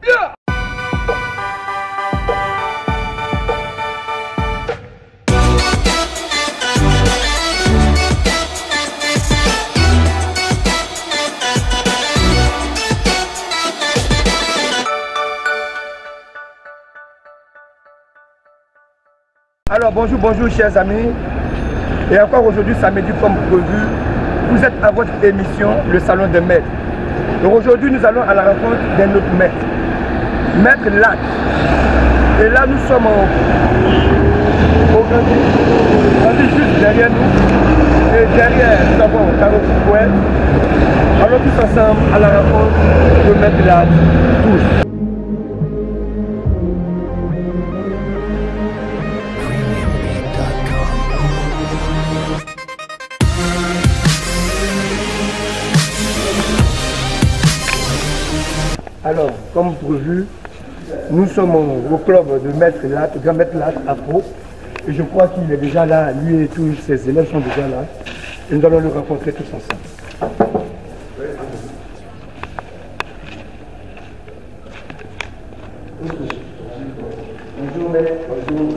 Alors bonjour chers amis, et encore aujourd'hui samedi comme prévu, vous êtes à votre émission Le Salon des Maîtres. Donc aujourd'hui nous allons à la rencontre d'un autre maître, Maître Lat. Et là nous sommes au juste derrière nous, et derrière nous avons Caro Fouquet. Allons tous ensemble à la rencontre de Maître Lat, tous. Alors, comme prévu, nous sommes au club de Maître Lat, Grand Maître Lat Afro. Et je crois qu'il est déjà là, lui et tous ses élèves sont déjà là. Et nous allons le rencontrer tous ensemble. Bonjour Maître, bonjour.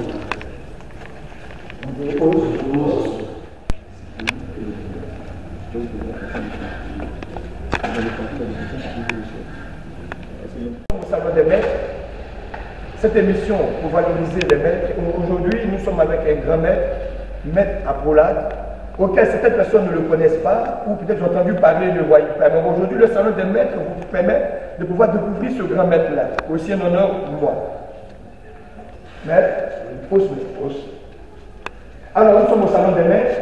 Au Salon des Maîtres, cette émission pour valoriser les maîtres. Aujourd'hui, nous sommes avec un grand maître, Maître Aprolat, auquel certaines personnes ne le connaissent pas, ou peut-être ont entendu parler, ne le voient pas. Mais aujourd'hui, le Salon des Maîtres vous permet de pouvoir découvrir ce grand maître-là. Aussi un honneur pour moi. Maître, pause. Alors, nous sommes au Salon des Maîtres.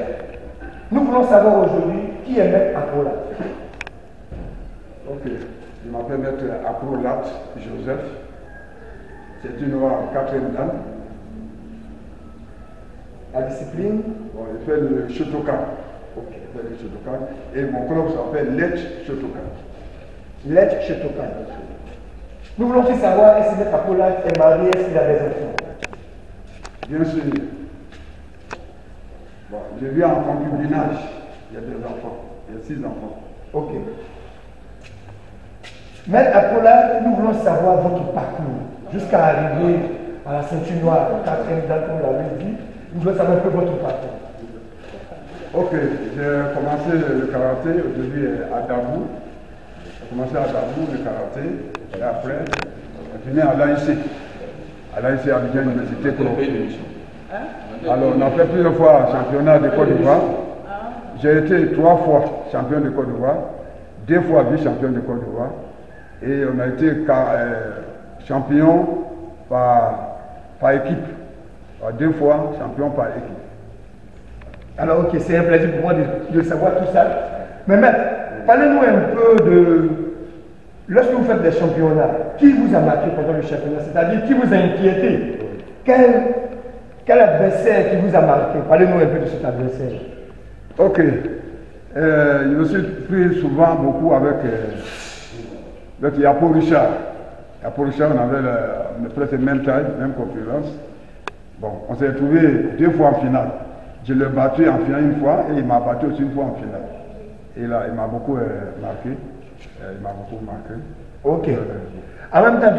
Nous voulons savoir aujourd'hui qui est Maître Aprolat. Ok, je m'appelle Maître Aprolat Joseph. C'est une loi en 4e dan. La discipline? Bon, il fait le Shotokan. Ok, il fait le Shotokan. Et mon club s'appelle Lech Shotokan. Lech Shotokan. Nous voulons aussi savoir est-ce que Maître Aprolat est marié, est-ce qu'il a des enfants? Bien sûr. Bon, je vis en concubinage. Il y a des enfants. Il y a 6 enfants. Ok. Maître Aprolat, nous voulons savoir votre parcours jusqu'à arriver à la ceinture noire, 4e dan, comme l'avait dit. Nous voulons savoir un peu votre parcours. Ok, j'ai commencé le karaté au début à Dabou. J'ai commencé à Dabou le karaté et après, je suis venu à l'AIC. À l'AIC Abidjan Université Colombienne. Alors, on a fait plusieurs fois championnat de Côte d'Ivoire. J'ai été 3 fois champion de Côte d'Ivoire, 2 fois vice-champion de Côte d'Ivoire. Et on a été champion par équipe. 2 fois champion par équipe. Alors ok, c'est un plaisir pour moi de savoir tout ça. Mais maître, parlez-nous un peu de... Lorsque vous faites des championnats, qui vous a marqué pendant le championnat? C'est-à-dire qui vous a inquiété? Quel adversaire qui vous a marqué? Parlez-nous un peu de cet adversaire. Ok. Je me suis pris souvent beaucoup avec Yapo Richard. Yapo Richard, on avait presque la même taille, même concurrence. Bon, on s'est trouvé 2 fois en finale. Je l'ai battu en finale une fois et il m'a battu aussi une fois en finale. Et là, il m'a beaucoup marqué. Ok. En même temps,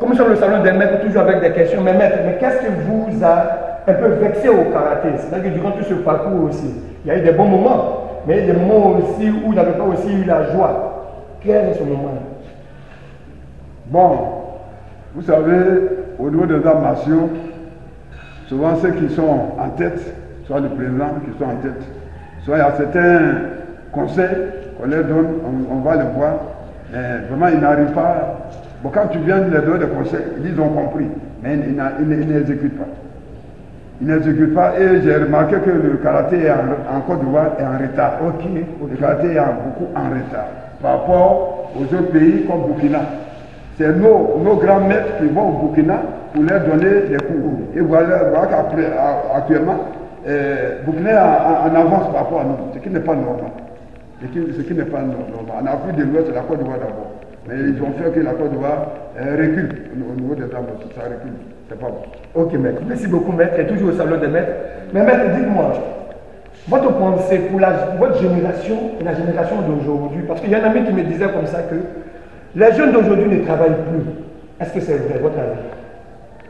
comme sur le salon des maîtres, toujours avec des questions, mais maître, qu'est-ce qui vous a un peu vexé au karaté? C'est-à-dire que durant tout ce parcours aussi, il y a eu des bons moments, mais il y a des moments aussi où il n'avait pas aussi eu la joie. Quel est ce moment? Bon, vous savez, au niveau des arts martiaux, souvent ceux qui sont en tête, soit le président qui sont en tête, soit il y a certains conseils qu'on leur donne, on va les voir, mais vraiment ils n'arrivent pas. Bon, quand tu viens de leur donner des conseils, ils ont compris, mais ils n'exécutent pas. Ils n'exécutent pas et j'ai remarqué que le karaté en Côte d'Ivoire est en retard. Ok. Le karaté est beaucoup en retard par rapport aux autres pays comme Burkina. C'est nos grands maîtres qui vont au Burkina pour leur donner des cours. Et voilà qu'actuellement, Burkina est en avance par rapport à nous, ce qui n'est pas normal. Ce qui n'est pas normal. En Afrique de l'Ouest, c'est la Côte d'Ivoire d'abord. Mais ils ont fait que la Côte d'Ivoire recule au niveau des armes, ça recule. C'est pas bon. Ok, maître. Merci beaucoup, maître. Et toujours au salon des maîtres. Mais maître, dites-moi, votre pensée pour votre génération et la génération d'aujourd'hui, parce qu'il y a un ami qui me disait comme ça que Les jeunes d'aujourd'hui ne travaillent plus. Est-ce que c'est vrai, votre avis?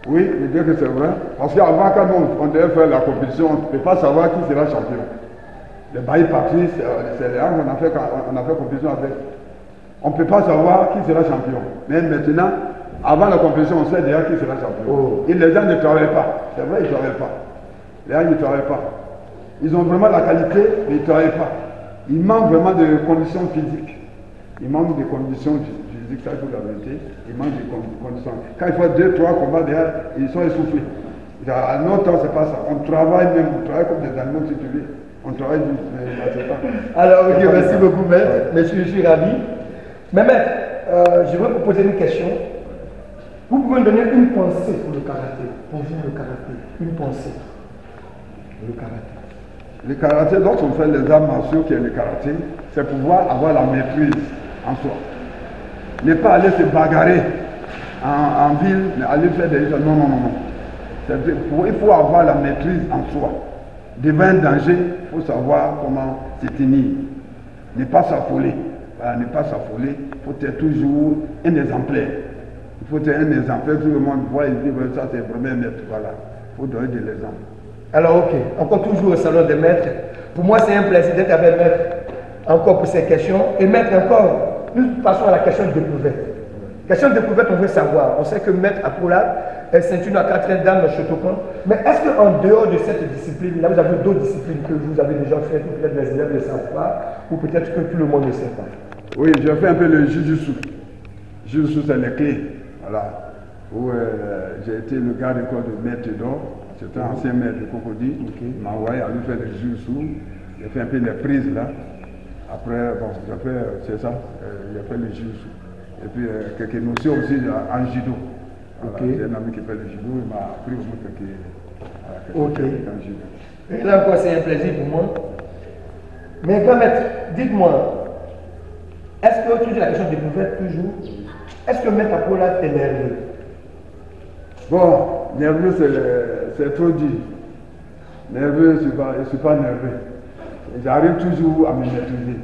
Oui, je dis que c'est vrai. Parce qu'avant, quand on devait faire la compétition, on ne peut pas savoir qui sera champion. Le Bailly Patrice, c'est là qu'on a fait compétition avec. On ne peut pas savoir qui sera champion. Mais maintenant, avant la compétition, on sait déjà qui sera champion. Oh. Et les gens ne travaillent pas. C'est vrai, ils ne travaillent pas. Les gens ne travaillent pas. Ils ont vraiment la qualité, mais ils ne travaillent pas. Il manque vraiment de conditions physiques. Il manque de conditions physiques, ça c'est la vérité. Il manque de conditions. Quand il faut 2-3 combats derrière, ils sont essoufflés. À notre temps, c'est pas ça. On travaille même, on travaille comme des animaux si tu veux. On travaille du. Alors, ok, merci beaucoup, maître. Monsieur, je suis ravi. Mais maître, je vais vous poser une question. Vous pouvez me donner une pensée pour le karaté. Pour vous, le karaté. Une pensée. Le karaté. Le karaté, lorsqu'on fait les arts martiaux qui est le karaté, c'est pouvoir avoir la maîtrise en soi. Ne pas aller se bagarrer en ville, mais aller faire des choses. Non, non, non, non. Il faut avoir la maîtrise en soi. Devant un danger, il faut savoir comment se tenir. Ne pas s'affoler. Voilà, ne pas s'affoler. Il faut être toujours un exemplaire. Il faut être un exemplaire. Tout le monde voit et dit, ça c'est le premier maître. Voilà. Il faut donner de l'exemple. Alors, ok, encore toujours au salon des maîtres. Pour moi, c'est un plaisir d'être avec maître encore pour ces questions. Et maître, encore, nous passons à la question de découverte. Question de découverte, on veut savoir. On sait que maître Apollard est ceinture à 4 dames chez Shotokan. Mais est-ce qu'en dehors de cette discipline, là, vous avez d'autres disciplines que vous avez déjà fait, que peut-être les élèves ne savent pas, ou peut-être que tout le monde ne sait pas? Oui, j'ai fait un peu le Jujutsu. Jujutsu, c'est les clés. Voilà. Où j'ai été le gars de corps de maître d'or. C'était un ancien maître de Cocody. Il m'a envoyé à lui faire le Jujutsu. J'ai fait un peu les prises là. Après, bon, j'ai fait, c'est ça, j'ai fait le Jujutsu. Et puis quelques notions aussi en judo. Voilà, j'ai un ami qui fait le judo, il m'a appris aussi quelques en judo. Et là encore, c'est un plaisir pour moi. Mais grand maître, dites-moi, est-ce que, toujours la question de découverte toujours, est-ce que maître Apollard est nerveux? Bon, nerveux c'est trop dit. Nerveux, je ne suis pas nerveux. J'arrive toujours à me maîtriser.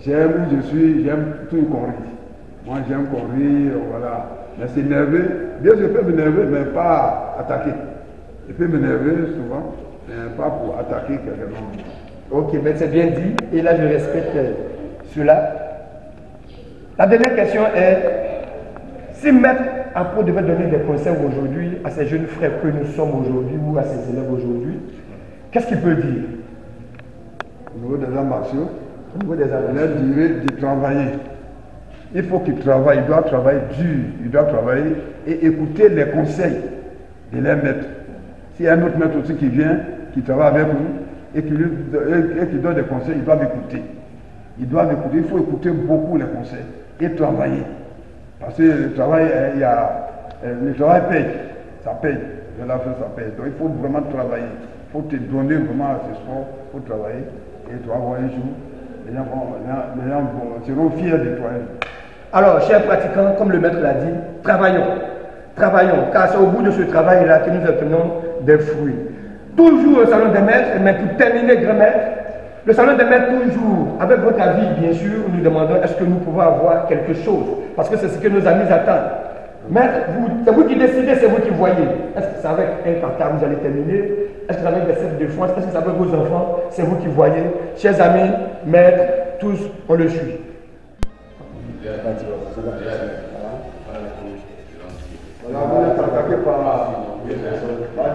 J'aime où je suis, j'aime tout qu'on rit. Moi j'aime qu'on rit, voilà. Mais c'est nerveux. Bien sûr, je peux me nerver, mais pas attaquer. Je peux me nerver souvent, mais pas pour attaquer quelqu'un. Ok, mais c'est bien dit. Et là, je respecte cela. La dernière question est, si maître Apo devait donner des conseils aujourd'hui à ces jeunes frères que nous sommes aujourd'hui ou à ses élèves aujourd'hui, qu'est-ce qu'il peut dire? Au niveau des arts martiaux, au niveau des arts martiaux, il dirait de travailler. Il faut qu'il travaille, il doit travailler dur, il doit travailler et écouter les conseils de leurs maîtres. S'il y a un autre maître aussi qui vient, qui travaille avec nous et qui donne des conseils, il doit écouter. Il doit écouter, il faut écouter beaucoup les conseils et travailler. Parce que le travail, le travail paye, ça paye. De la fin, ça paye. Donc il faut vraiment travailler. Il faut te donner vraiment à ce sport, il faut travailler et tu vas voir un jour, les gens seront fiers de toi. Alors, chers pratiquants, comme le maître l'a dit, travaillons. Travaillons, car c'est au bout de ce travail-là que nous obtenons des fruits. Toujours au salon des maîtres, mais pour terminer, grand maître, le salon des maîtres, toujours, avec votre avis, bien sûr, nous demandons est-ce que nous pouvons avoir quelque chose, parce que c'est ce que nos amis attendent. Maître, c'est vous qui décidez, c'est vous qui voyez. Est-ce que c'est avec un kata vous allez terminer? Est-ce que c'est avec des sets de France? Est-ce que c'est avec vos enfants? C'est vous qui voyez. Chers amis, maîtres, tous, on le suit. Voilà, vous êtes attaqué par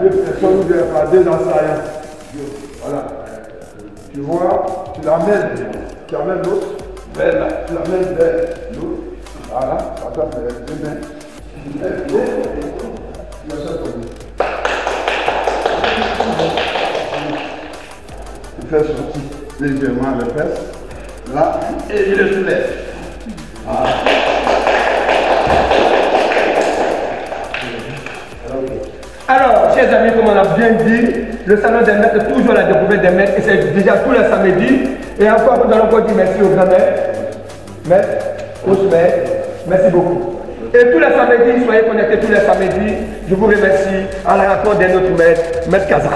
deux personnes ou par deux assaillants. Voilà. Tu vois, tu amènes l'autre vers là, tu l'amènes vers l'autre. Voilà, ça doit faire deux mains. Tu fais sortir légèrement le fesses. Là, et il le soulève. Voilà. Alors, chers amis, comme on a bien dit, le salon des maîtres est toujours la découverte des maîtres et c'est déjà tous les samedis. Et encore, nous allons encore dire merci au grand maître, maître, au maître, merci beaucoup. Et tous les samedis, soyez connectés tous les samedis. Je vous remercie à la rencontre de notre maître, Maître Kaza.